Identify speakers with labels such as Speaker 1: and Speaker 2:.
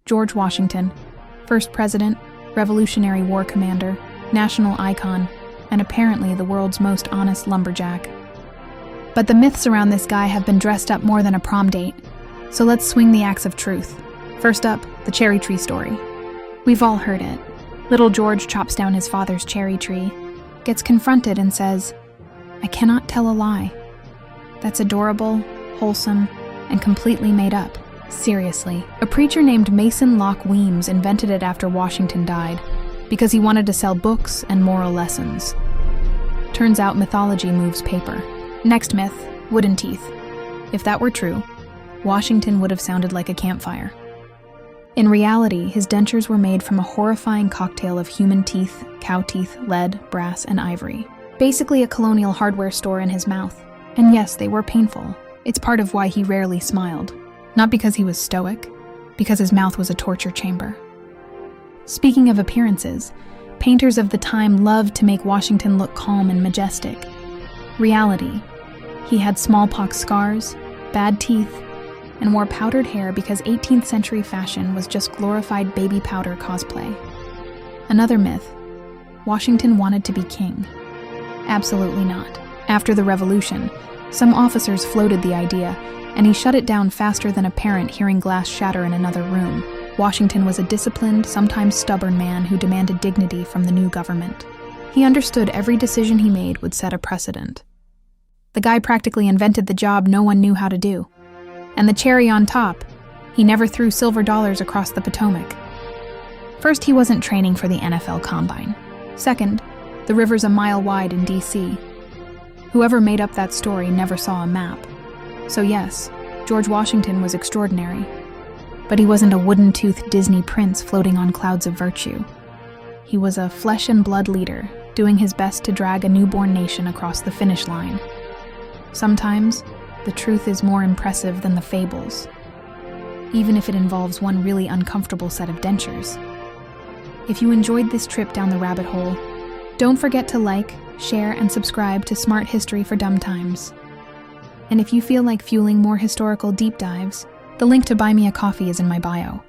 Speaker 1: George Washington, first president, Revolutionary War commander, national icon, and apparently the world's most honest lumberjack. But the myths around this guy have been dressed up more than a prom date, so let's swing the axe of truth. First up, the cherry tree story. We've all heard it. Little George chops down his father's cherry tree, gets confronted and says, "I cannot tell a lie." That's adorable, wholesome, and completely made up. Seriously, a preacher named Mason Locke Weems invented it after Washington died because he wanted to sell books and moral lessons. Turns out mythology moves paper. Next myth, wooden teeth. If that were true, Washington would have sounded like a campfire. In reality, his dentures were made from a horrifying cocktail of human teeth, cow teeth, lead, brass, and ivory. Basically a colonial hardware store in his mouth. And yes, they were painful. It's part of why he rarely smiled. Not because he was stoic, because his mouth was a torture chamber. Speaking of appearances, painters of the time loved to make Washington look calm and majestic. Reality, he had smallpox scars, bad teeth, and wore powdered hair because 18th century fashion was just glorified baby powder cosplay. Another myth, Washington wanted to be king. Absolutely not. After the Revolution, some officers floated the idea, and he shut it down faster than a parent hearing glass shatter in another room. Washington was a disciplined, sometimes stubborn man who demanded dignity from the new government. He understood every decision he made would set a precedent. The guy practically invented the job no one knew how to do. And the cherry on top, he never threw silver dollars across the Potomac. First, he wasn't training for the NFL Combine. Second, the river's a mile wide in D.C. Whoever made up that story never saw a map. So yes, George Washington was extraordinary. But he wasn't a wooden-toothed Disney prince floating on clouds of virtue. He was a flesh and blood leader, doing his best to drag a newborn nation across the finish line. Sometimes, the truth is more impressive than the fables, even if it involves one really uncomfortable set of dentures. If you enjoyed this trip down the rabbit hole, don't forget to like, share, and subscribe to Smart History for Dumb Times. And if you feel like fueling more historical deep dives, the link to buy me a coffee is in my bio.